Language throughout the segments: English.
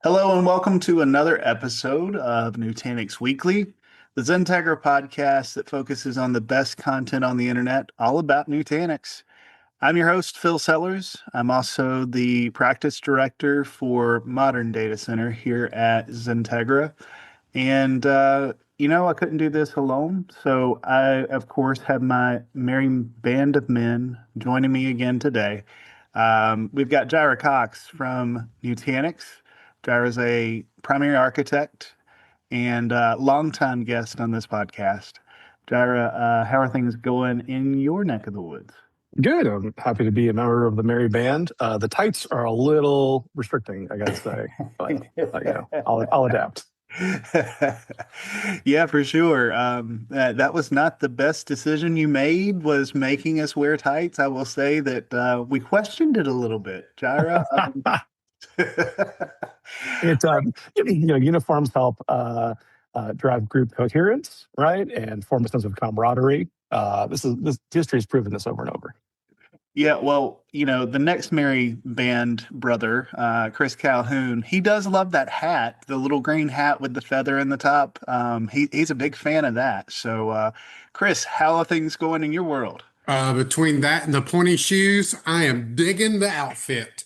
Hello and welcome to another episode of Nutanix Weekly, the XenTegra podcast that focuses on the best content on the internet, all about Nutanix. I'm your host, Phil Sellers. I'm also the practice director for Modern Data Center here at XenTegra. And I couldn't do this alone. So I, of course, have my merry band of men joining me again today. We've got Jirah Cox from Nutanix. Jirah is a primary architect and longtime guest on this podcast. Jirah, how are things going in your neck of the woods? Good. I'm happy to be a member of the Merry Band. The tights are a little restricting, I gotta say, but I'll adapt. Yeah, for sure. That was not the best decision you made, was making us wear tights. I will say that we questioned it a little bit, Jirah. Uniforms help drive group coherence, right, and form a sense of camaraderie. This history has proven this over and over. Yeah, well, the next Merry Band brother, Chris Calhoun, he does love that hat, the little green hat with the feather in the top. He's a big fan of that. So, Chris, how are things going in your world? Between that and the pointy shoes, I am digging the outfit.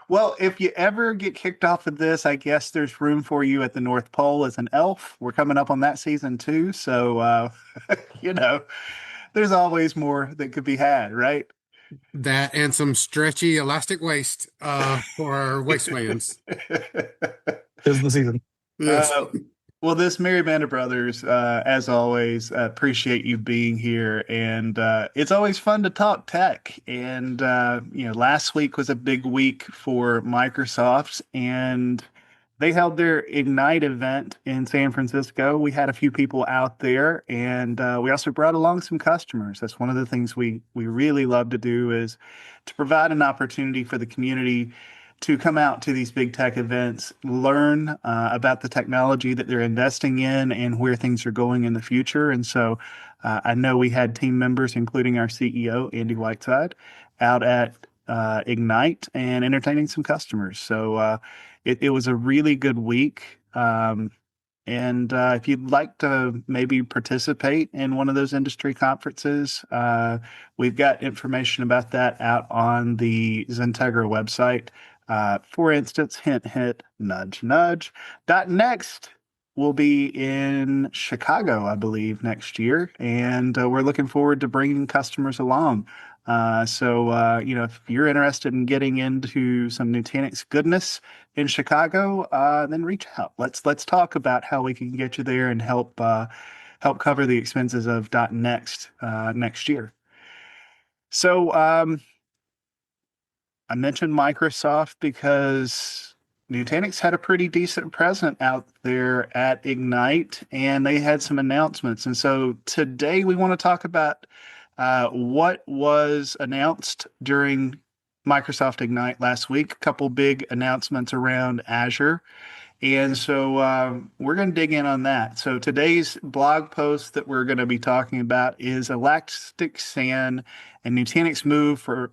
Well, if you ever get kicked off of this, I guess there's room for you at the North Pole as an elf. We're coming up on that season too. So, there's always more that could be had, right? That and some stretchy elastic waist for our waistbands. This is the season. Yes. Well, this Merry Band of Brothers, as always, appreciate you being here. And it's always fun to talk tech. And, last week was a big week for Microsoft, and they held their Ignite event in San Francisco. We had a few people out there, and we also brought along some customers. That's one of the things we really love to do, is to provide an opportunity for the community to come out to these big tech events, learn about the technology that they're investing in and where things are going in the future. And so I know we had team members, including our CEO, Andy Whiteside, out at Ignite and entertaining some customers. So it was a really good week. And if you'd like to maybe participate in one of those industry conferences, we've got information about that out on the XenTegra website. For instance, hint, hint, nudge, nudge. .next will be in Chicago, I believe, next year. And we're looking forward to bringing customers along. If you're interested in getting into some Nutanix goodness in Chicago, then reach out. Let's talk about how we can get you there and help cover the expenses of .next next year. So I mentioned Microsoft because Nutanix had a pretty decent presence out there at Ignite, and they had some announcements. And so today we want to talk about what was announced during Microsoft Ignite last week. A couple big announcements around Azure. And so we're going to dig in on that. So today's blog post that we're going to be talking about is Elastic-SAN and Nutanix Move for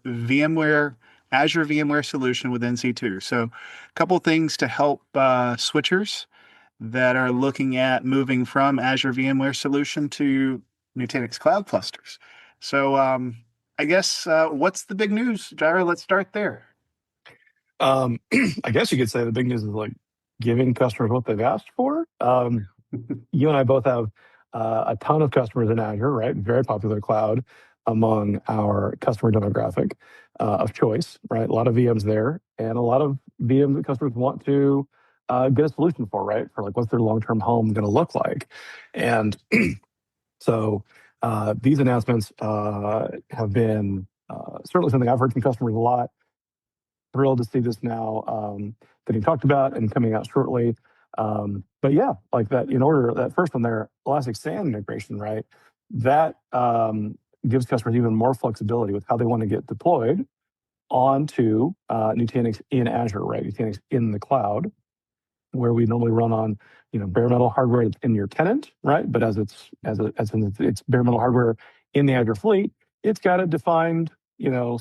Azure VMware Solution with NC2. So a couple things to help switchers that are looking at moving from Azure VMware Solution to Nutanix Cloud Clusters. So I guess what's the big news, Jirah? Let's start there. I guess you could say the big news is like giving customers what they've asked for. You and I both have a ton of customers in Azure, right? Very popular cloud among our customer demographic of choice, right? A lot of VMs there, and a lot of VMs that customers want to get a solution for, right? For like, what's their long-term home going to look like? And so these announcements have been certainly something I've heard from customers a lot. Thrilled to see this now getting talked about and coming out shortly. But yeah, like that, in order, that first one there, Elastic-SAN integration, right? That gives customers even more flexibility with how they want to get deployed onto Nutanix in Azure, right? Nutanix in the cloud, where we normally run on, bare metal hardware in your tenant, right? But as it's bare metal hardware in the Azure fleet, it's got a defined,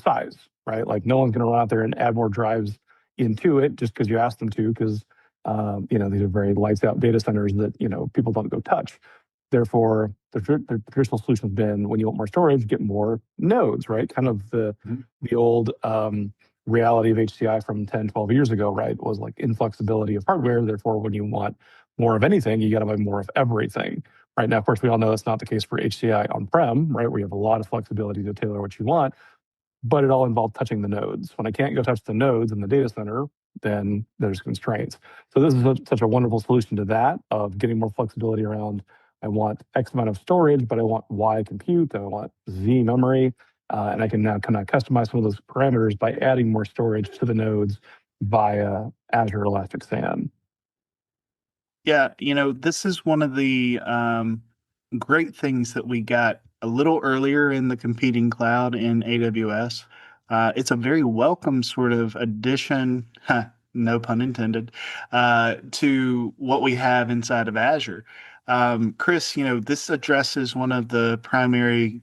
size, right? Like no one's going to run out there and add more drives into it just because you asked them to, because These are very lights out data centers that, people don't go touch. Therefore, the traditional solution has been when you want more storage, get more nodes, right? Kind of the old reality of HCI from 10, 12 years ago, right? Was like inflexibility of hardware. Therefore, when you want more of anything, you got to buy more of everything. Right now, of course, we all know that's not the case for HCI on-prem, right? We have a lot of flexibility to tailor what you want, but it all involved touching the nodes. When I can't go touch the nodes in the data center, then there's constraints. So this is such a wonderful solution to that, of getting more flexibility around, I want X amount of storage, but I want Y compute, I want Z memory, and I can now kind of customize some of those parameters by adding more storage to the nodes via Azure Elastic SAN. Yeah, this is one of the great things that we got a little earlier in the competing cloud in AWS. It's a very welcome sort of addition, no pun intended, to what we have inside of Azure. Chris, this addresses one of the primary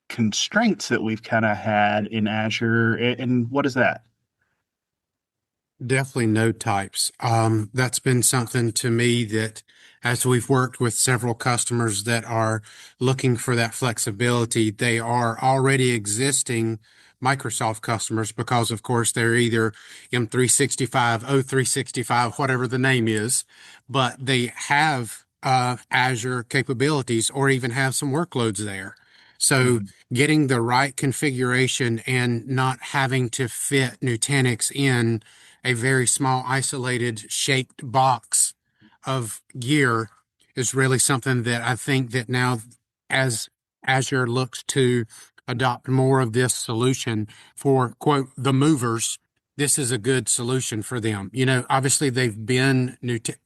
constraints that we've kind of had in Azure. And what is that? Definitely node types. That's been something to me that as we've worked with several customers that are looking for that flexibility, they are already existing Microsoft customers because, of course, they're either M365, O365, whatever the name is, but they have Azure capabilities or even have some workloads there. So getting the right configuration and not having to fit Nutanix in a very small, isolated, shaped box of gear is really something that I think that now, as Azure looks to adopt more of this solution for, quote, the movers, this is a good solution for them. Obviously they've been they've been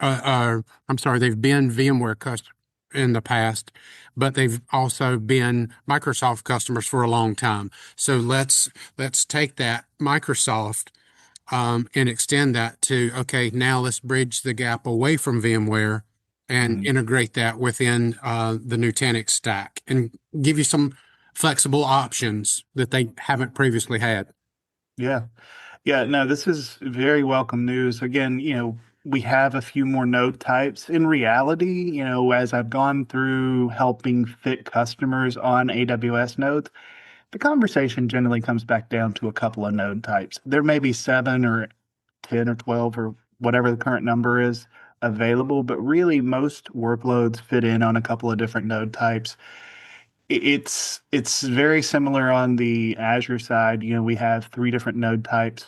VMware customers in the past, but they've also been Microsoft customers for a long time. So let's take that Microsoft and extend that to, okay, now let's bridge the gap away from VMware and integrate that within the Nutanix stack and give you some flexible options that they haven't previously had. Yeah. Yeah, no, this is very welcome news. Again, we have a few more node types. In reality, as I've gone through helping fit customers on AWS nodes, the conversation generally comes back down to a couple of node types. There may be 7 or 10 or 12 or whatever the current number is available, but really most workloads fit in on a couple of different node types. It's very similar on the Azure side. We have 3 different node types,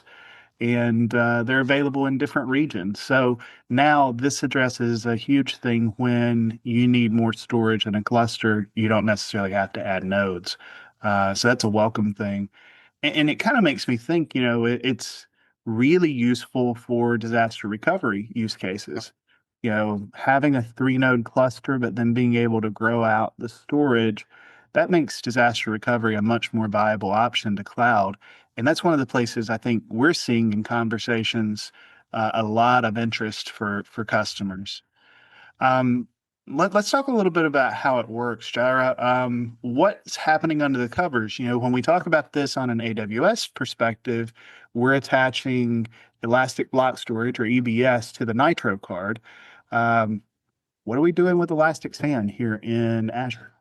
and they're available in different regions. So now this addresses a huge thing when you need more storage in a cluster. You don't necessarily have to add nodes. So that's a welcome thing. And it kind of makes me think, it's really useful for disaster recovery use cases. Having a 3 node cluster, but then being able to grow out the storage, that makes disaster recovery a much more viable option to cloud. And that's one of the places I think we're seeing in conversations a lot of interest for customers. Um, let's talk a little bit about how it works, Jirah. What's happening under the covers? When we talk about this on an AWS perspective, we're attaching Elastic Block Storage or EBS to the Nitro card. Um, what are we doing with Elastic SAN here in Azure?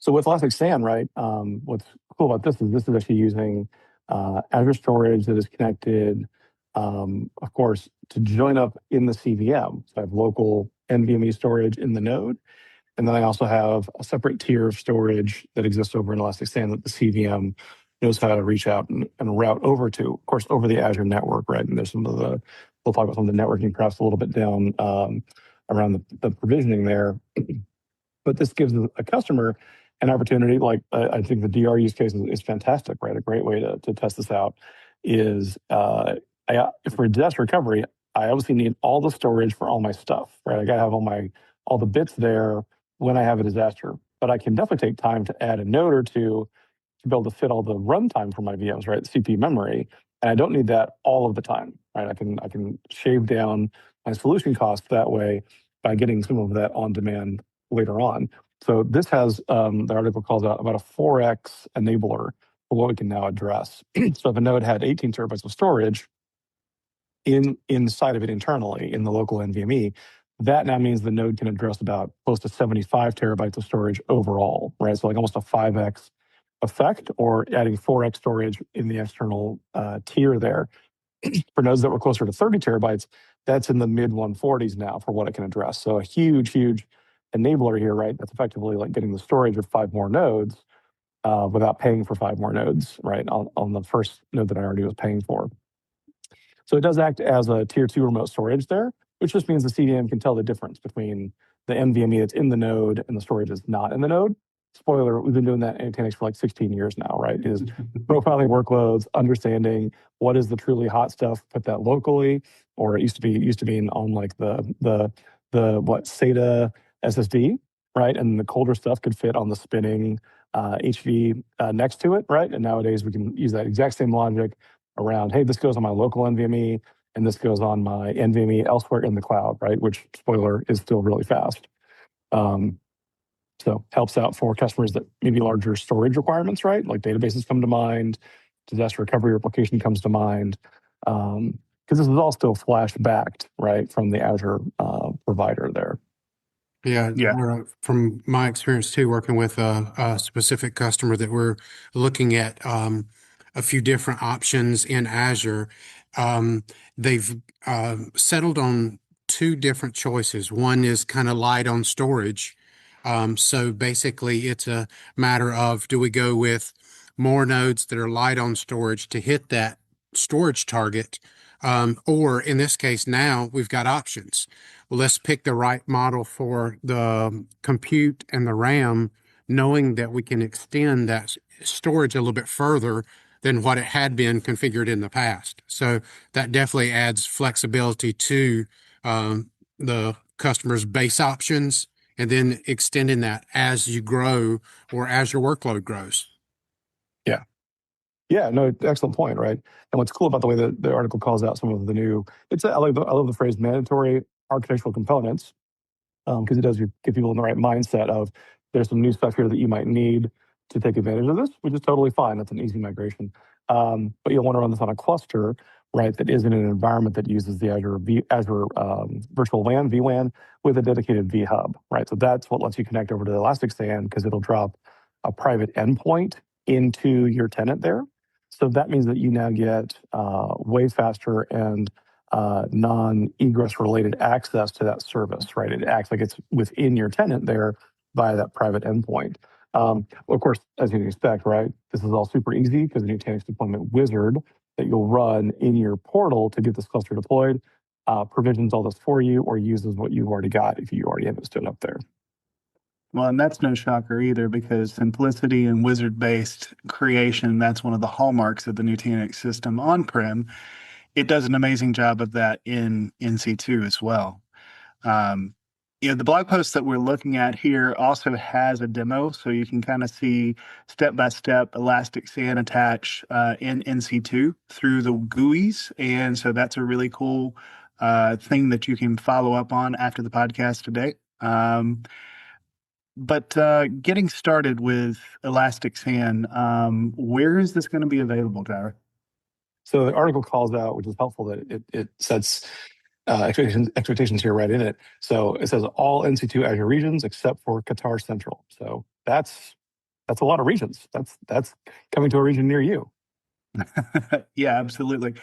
So with Elastic SAN, right, what's cool about this is actually using Azure storage that is connected, of course, to join up in the CVM. So I have local NVMe storage in the node. And then I also have a separate tier of storage that exists over in Elastic SAN that the CVM knows how to reach out and route over to, of course, over the Azure network, right? And there's we'll talk about some of the networking perhaps a little bit down around the provisioning there. But this gives a customer an opportunity, like I think the DR use case is fantastic, right? A great way to test this out is for disaster recovery, I obviously need all the storage for all my stuff, right? I got to have all the bits there when I have a disaster. But I can definitely take time to add a node or two to be able to fit all the runtime for my VMs, right? The CPU memory, and I don't need that all of the time, right? I can shave down my solution costs that way by getting some of that on demand later on. So this has, the article calls out about a 4x enabler for what we can now address. So if a node had 18 terabytes of storage, inside of it internally in the local NVMe. That now means the node can address about close to 75 terabytes of storage overall, right? So like almost a 5x effect, or adding 4x storage in the external tier there. For nodes that were closer to 30 terabytes, that's in the mid 140s now for what it can address. So a huge, huge enabler here, right? That's effectively like getting the storage of 5 more nodes without paying for 5 more nodes, right? On the first node that I already was paying for. So it does act as a tier 2 remote storage there, which just means the CDN can tell the difference between the NVMe that's in the node and the storage that's not in the node. Spoiler, we've been doing that in Nutanix for like 16 years now, right? Is profiling workloads, understanding what is the truly hot stuff, put that locally, or it used to be on like the SATA SSD, right? And the colder stuff could fit on the spinning HV next to it, right? And nowadays we can use that exact same logic around, hey, this goes on my local NVMe and this goes on my NVMe elsewhere in the cloud, right? Which, spoiler, is still really fast. So helps out for customers that maybe larger storage requirements, right? Like databases come to mind, disaster recovery replication comes to mind, because this is all still flash backed, right, from the Azure provider there. Yeah, from my experience too, working with a specific customer that we're looking at a few different options in Azure. They've settled on 2 different choices. One is kind of light on storage. So basically, it's a matter of, do we go with more nodes that are light on storage to hit that storage target? Or in this case, now we've got options. Well, let's pick the right model for the compute and the RAM, knowing that we can extend that storage a little bit further than what it had been configured in the past. So that definitely adds flexibility to the customer's base options, and then extending that as you grow or as your workload grows. Yeah. Yeah, no, excellent point, right? And what's cool about the way that the article calls out some of the new, I love the phrase mandatory architectural components, because it does get people in the right mindset of there's some new stuff here that you might need to take advantage of this, which is totally fine. That's an easy migration. But you'll want to run this on a cluster, right, that is in an environment that uses the Azure Virtual WAN, vWAN, with a dedicated vHub, right? So that's what lets you connect over to the Elastic SAN, because it'll drop a private endpoint into your tenant there. So that means that you now get way faster and non-egress related access to that service, right? It acts like it's within your tenant there via that private endpoint. Of course, as you can expect, right, this is all super easy because the Nutanix deployment wizard that you'll run in your portal to get this cluster deployed provisions all this for you, or uses what you've already got if you already have it stood up there. Well, and that's no shocker either, because simplicity and wizard-based creation, that's one of the hallmarks of the Nutanix system on-prem. It does an amazing job of that in NC2 as well. The blog post that we're looking at here also has a demo, so you can kind of see step-by-step Elastic SAN attach in NC2 through the GUIs. And so that's a really cool thing that you can follow up on after the podcast today. But getting started with Elastic SAN, where is this going to be available, Jirah? So the article calls out, which is helpful, that it sets expectations here right in it. So it says all NC2 Azure regions except for Qatar Central. So that's a lot of regions. That's coming to a region near you. Yeah, absolutely.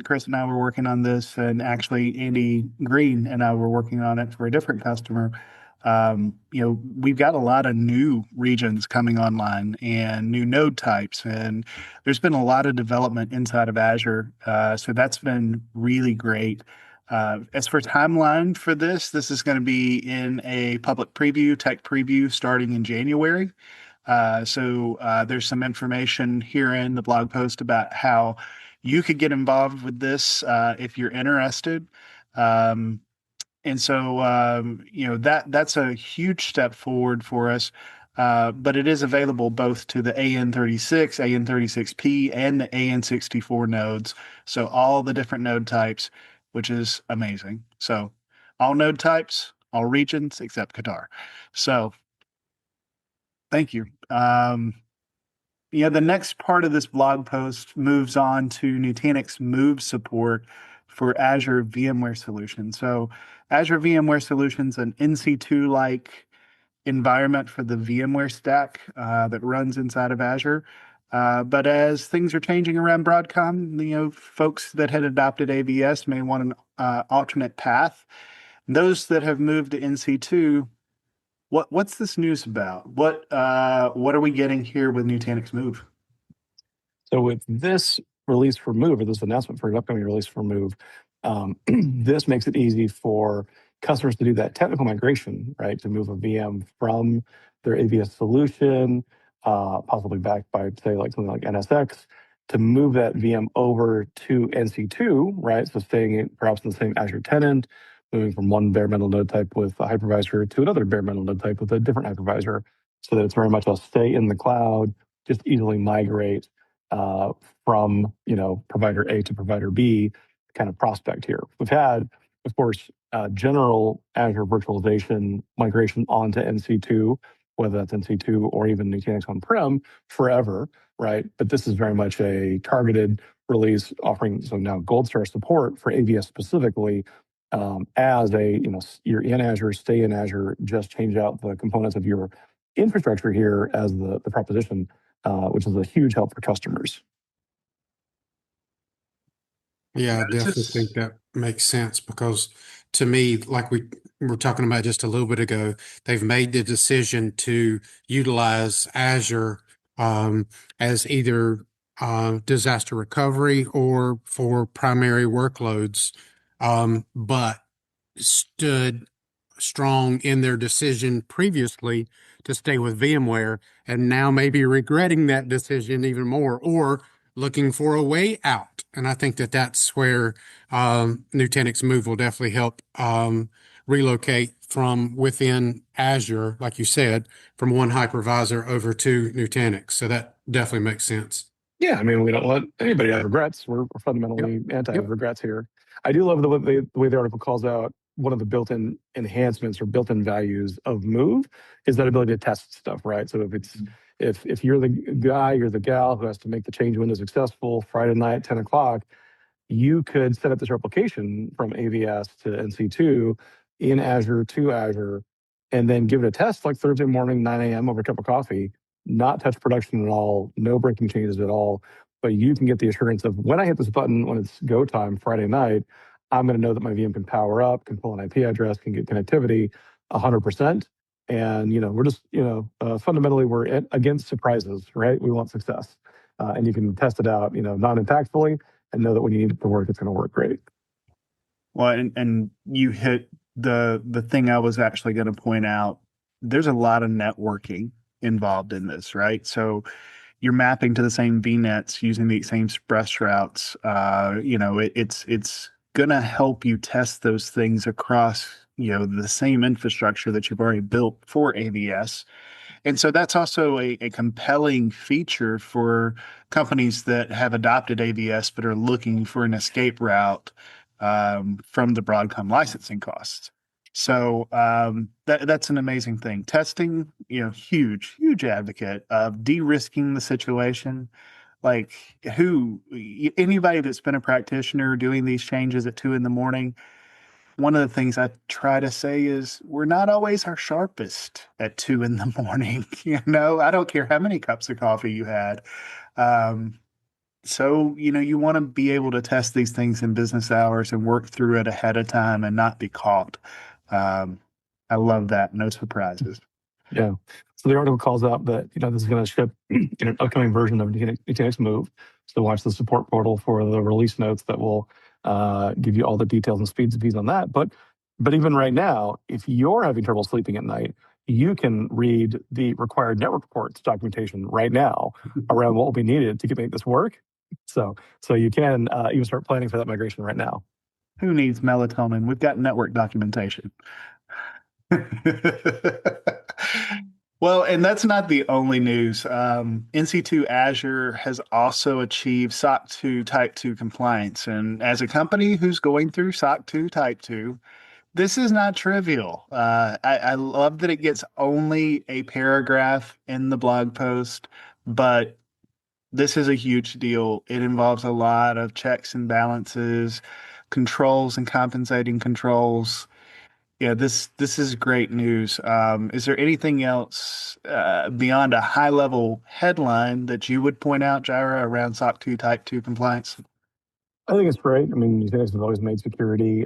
Chris and I were working on this, and actually Andy Green and I were working on it for a different customer. We've got a lot of new regions coming online and new node types, and there's been a lot of development inside of Azure. So that's been really great. As for timeline for this is going to be in a public preview, tech preview, starting in January. So there's some information here in the blog post about how you could get involved with this if you're interested. And so, that's a huge step forward for us. But it is available both to the AN36, AN36P, and the AN64 nodes. So all the different node types, which is amazing. So all node types, all regions except Qatar. So thank you. The next part of this blog post moves on to Nutanix Move support for Azure VMware Solution. So Azure VMware Solution's an NC2 like environment for the VMware stack that runs inside of Azure. But as things are changing around Broadcom, folks that had adopted AVS may want an alternate path. Those that have moved to NC2, what's this news about? What are we getting here with Nutanix Move? So with this release for Move, or this announcement for an upcoming release for Move, this makes it easy for customers to do that technical migration, right? To move a VM from their AVS solution, possibly backed by, say, like something like NSX, to move that VM over to NC2, right? So staying perhaps in the same Azure tenant, moving from one bare metal node type with a hypervisor to another bare metal node type with a different hypervisor, so that it's very much a stay in the cloud, just easily migrate from provider A to provider B kind of prospect here. We've had, of course, general Azure virtualization migration onto NC2, whether that's NC2 or even Nutanix on-prem forever, right? But this is very much a targeted release offering now gold star support for AVS specifically, as you're in Azure, stay in Azure, just change out the components of your infrastructure here as the proposition, which is a huge help for customers. Yeah, I definitely think that makes sense because to me, like we were talking about just a little bit ago, they've made the decision to utilize Azure as either disaster recovery or for primary workloads, but stood strong in their decision previously to stay with VMware and now maybe regretting that decision even more or looking for a way out. And I think that that's where Nutanix Move will definitely help relocate from within Azure, like you said, from one hypervisor over to Nutanix. So that definitely makes sense. Yeah, I mean, we don't want anybody to have regrets. We're fundamentally anti-regrets here. I do love the way the article calls out one of the built-in enhancements or built-in values of Move is that ability to test stuff, right? So if you're the guy, you're the gal who has to make the change window successful Friday night, 10 o'clock, you could set up this replication from AVS to NC2 in Azure to Azure, and then give it a test like Thursday morning, 9 a.m. over a cup of coffee, not touch production at all, no breaking changes at all. But you can get the assurance of when I hit this button, when it's go time Friday night, I'm going to know that my VM can power up, can pull an IP address, can get connectivity 100%. And, we're just, fundamentally, we're against surprises, right? We want success. And you can test it out, non-impactfully and know that when you need it to work, it's going to work great. Well, and you hit the thing I was actually going to point out. There's a lot of networking involved in this, right? So you're mapping to the same VNets using the same express routes. It's going to help you test those things across, the same infrastructure that you've already built for AVS. And so that's also a compelling feature for companies that have adopted AVS but are looking for an escape route from the Broadcom licensing costs. So that's an amazing thing. Testing, huge, huge advocate of de-risking the situation. Like anybody that's been a practitioner doing these changes at 2 a.m, one of the things I try to say is we're not always our sharpest at 2 a.m. I don't care how many cups of coffee you had. So, you want to be able to test these things in business hours and work through it ahead of time and not be caught. I love that. No surprises. Yeah. So the article calls out that, this is going to ship in an upcoming version of Nutanix Move. So watch the support portal for the release notes that will give you all the details and speeds on that. But even right now, if you're having trouble sleeping at night, you can read the required network ports documentation right now around what will be needed to make this work. So you can even start planning for that migration right now. Who needs melatonin? We've got network documentation. Well, and that's not the only news. NC2 Azure has also achieved SOC 2 Type 2 compliance. And as a company who's going through SOC 2 Type 2, this is not trivial. I love that it gets only a paragraph in the blog post, but this is a huge deal. It involves a lot of checks and balances, controls and compensating controls. Yeah, this is great news. Is there anything else beyond a high level headline that you would point out, Jirah, around SOC 2 Type 2 compliance? I think it's great. I mean, Nutanix has always made security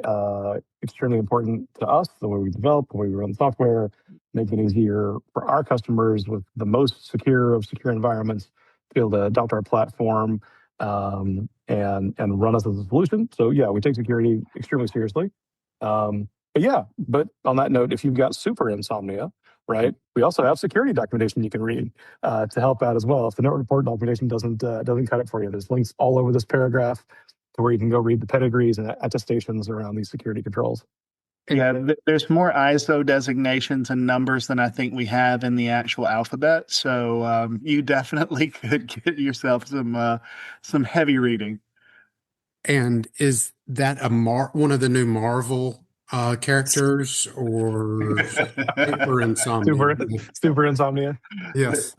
extremely important to us, the way we develop, the way we run software, making it easier for our customers with the most secure of secure environments to be able to adopt our platform and run us as a solution. So yeah, we take security extremely seriously. But on that note, if you've got super insomnia, right, we also have security documentation you can read to help out as well. If the network report documentation doesn't cut it for you, there's links all over this paragraph to where you can go read the pedigrees and attestations around these security controls. Yeah, there's more ISO designations and numbers than I think we have in the actual alphabet. So you definitely could get yourself some heavy reading. And is that one of the new Marvel characters or super insomnia? Super insomnia. Yes.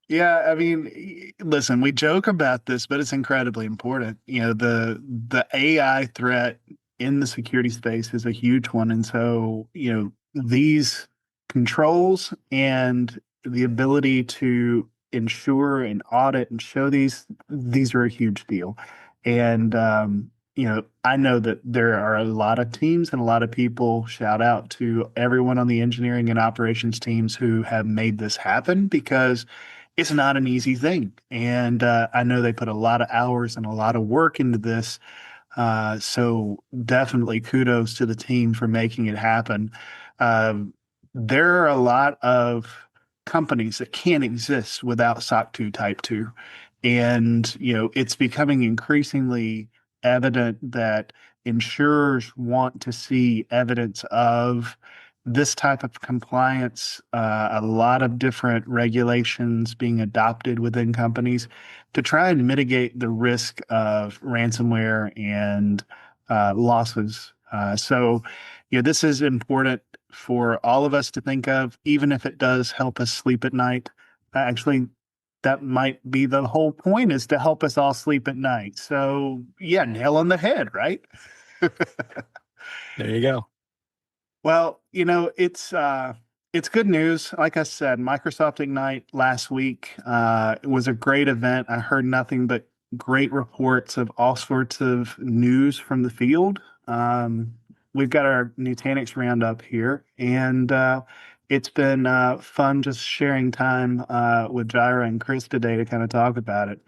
Yeah, I mean, listen, we joke about this, but it's incredibly important. You know, the AI threat in the security space is a huge one. And so, you know, these controls and the ability to ensure and audit and show these are a huge deal. And you know, I know that there are a lot of teams and a lot of people, shout out to everyone on the engineering and operations teams who have made this happen because it's not an easy thing. And I know they put a lot of hours and a lot of work into this. So definitely kudos to the team for making it happen. Um, there are a lot of companies that can't exist without SOC 2 Type 2. And, you know, it's becoming increasingly evident that insurers want to see evidence of this type of compliance, a lot of different regulations being adopted within companies to try and mitigate the risk of ransomware and losses. You know, this is important for all of us to think of, even if it does help us sleep at night. Actually, that might be the whole point, is to help us all sleep at night. So, yeah, nail on the head, right? There you go. Well, you know, it's good news. Like I said, Microsoft Ignite last week was a great event. I heard nothing but great reports of all sorts of news from the field. We've got our Nutanix roundup here, and it's been fun just sharing time with Jirah and Chris today to kind of talk about it.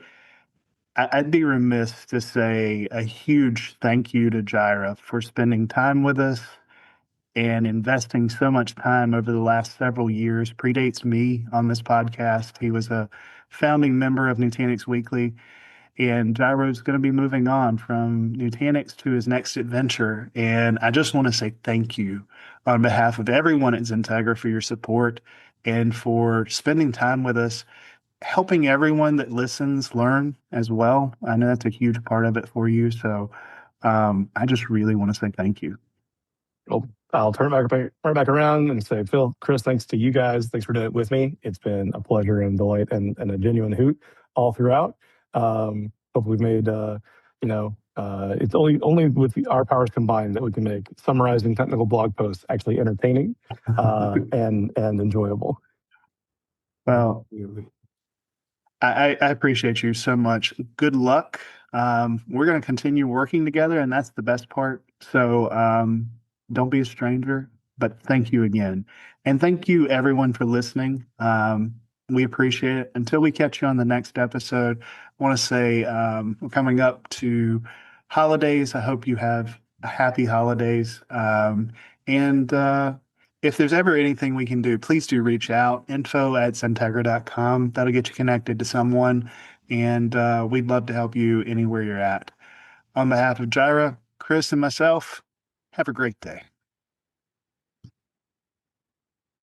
I'd be remiss to say a huge thank you to Jirah for spending time with us and investing so much time over the last several years. Predates me on this podcast. He was a founding member of Nutanix Weekly, and Jirah is going to be moving on from Nutanix to his next adventure. And I just want to say thank you on behalf of everyone at XenTegra for your support and for spending time with us, helping everyone that listens learn as well. I know that's a huge part of it for you. So I just really want to say thank you. Well, I'll turn it back around and say, Phil, Chris, thanks to you guys. Thanks for doing it with me. It's been a pleasure and delight and a genuine hoot all throughout. Hope we've made, it's only with our powers combined that we can make summarizing technical blog posts actually entertaining and enjoyable. Well, I appreciate you so much. Good luck. We're going to continue working together, and that's the best part. So don't be a stranger, but thank you again. And thank you, everyone, for listening. We appreciate it. Until we catch you on the next episode, I want to say we're coming up to holidays. I hope you have a happy holidays. And if there's ever anything we can do, please do reach out. info@XenTegra.com. That'll get you connected to someone. And we'd love to help you anywhere you're at. On behalf of Jirah, Chris, and myself, have a great day.